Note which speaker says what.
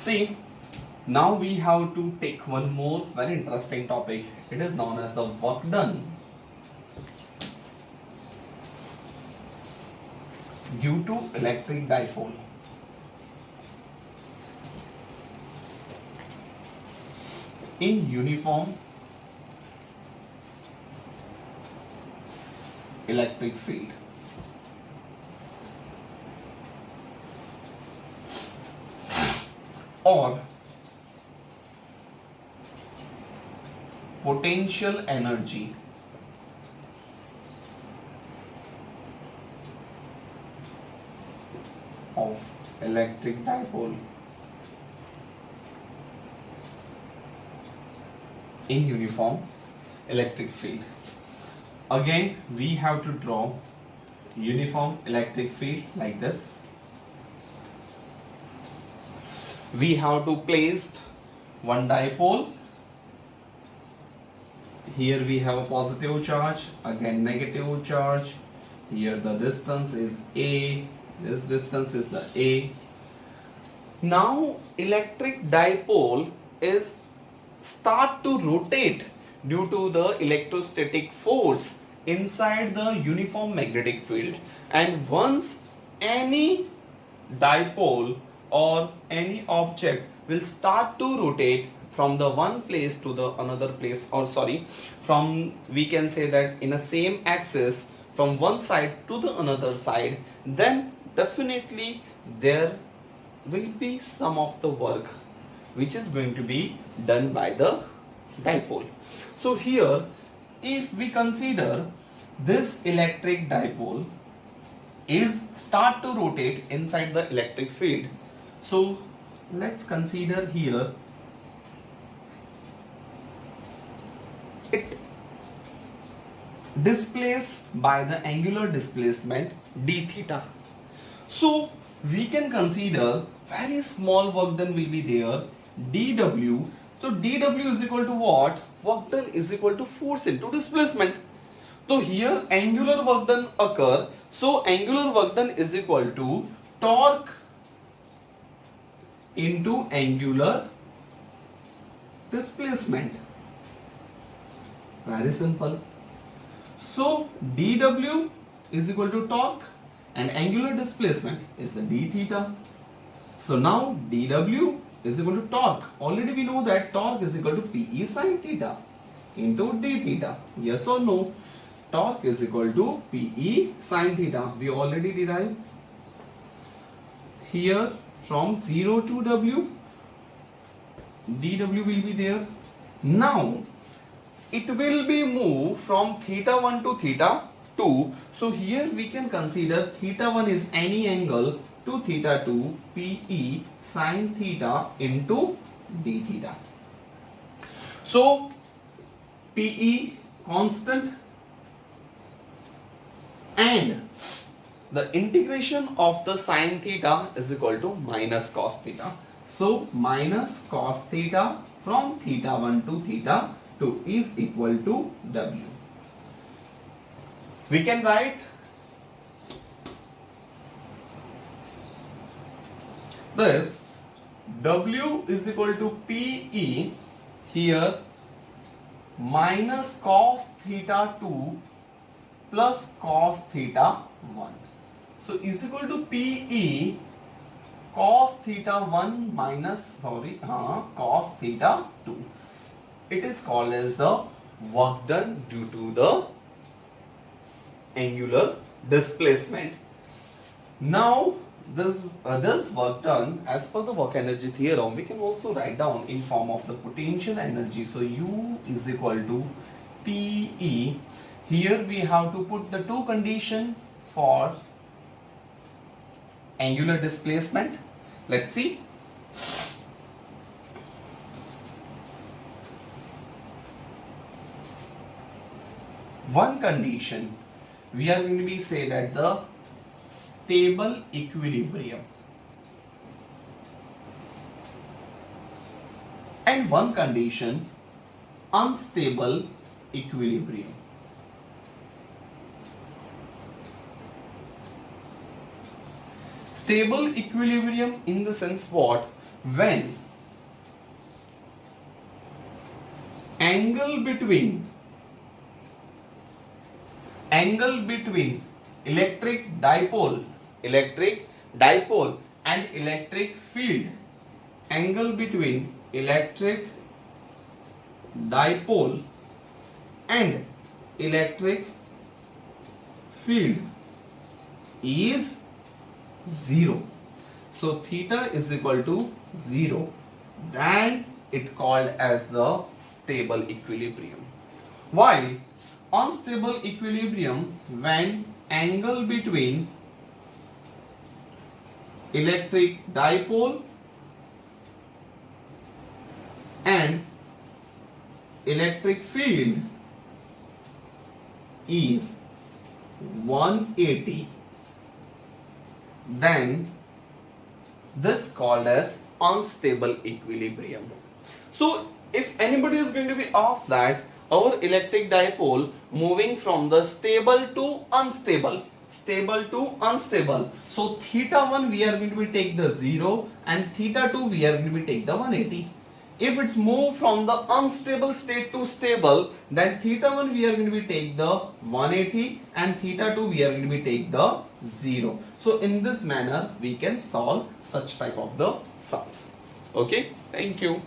Speaker 1: See, now we have to take one more very interesting topic. It is known as the work done due to electric dipole. In uniform electric field. Or potential energy of electric dipole in uniform electric field. Again, we have to draw uniform electric field like this. We have to place one dipole. Here we have a positive charge, again negative charge. Here the distance is A, this distance is the A. Now electric dipole is start to rotate due to the electrostatic force inside the uniform magnetic field, and once any dipole or any object will start to rotate from the one place to the another place, or sorry, from, we can say that in a same axis from one side to the another side, then definitely there will be some of the work which is going to be done by the dipole. So here, if we consider this electric dipole is start to rotate inside the electric field, so let's consider here it displaced by the angular displacement d theta. So we can consider very small work done will be there, dw. So dw is equal to what? Work done is equal to force into displacement. So here angular work done occur, so angular work done is equal to torque into angular displacement. Very simple. So dw is equal to torque and angular displacement is the d theta. So now dw is equal to torque. Already we know that torque is equal to Pe sin theta into d theta. Yes or no? Torque is equal to Pe sin theta. We already derived. Here from 0 to w, dw will be there. Now it will be moved from theta 1 to theta 2. So here we can consider theta 1 is any angle to theta 2, Pe sin theta into d theta. So Pe constant and the integration of the sin theta is equal to minus cos theta. So minus cos theta from theta 1 to theta 2 is equal to W. We can write this W is equal to Pe here minus cos theta 2 plus cos theta 1. So is equal to Pe cos theta 1 minus cos theta 2. It is called as the work done due to the angular displacement. Now this work done as per the work energy theorem, we can also write down in form of the potential energy. So U is equal to Pe. Here we have to put the two condition for angular displacement. Let's see. One condition, we are going to be say that the stable equilibrium, and one condition, unstable equilibrium. Stable equilibrium in the sense what? when angle between electric dipole and electric field, angle between electric dipole and electric field is 0. So theta is equal to 0. Then it called as the stable equilibrium. While unstable equilibrium, when angle between electric dipole and electric field is 180, then this called as unstable equilibrium. So if anybody is going to be asked that our electric dipole moving from the stable to unstable, so theta 1 we are going to be take the 0 and theta 2 we are going to be take the 180. If it's moved from the unstable state to stable, then theta 1 we are going to be take the 180 and theta 2 we are going to be take the 0. So in this manner we can solve such type of the sums. Okay, thank you.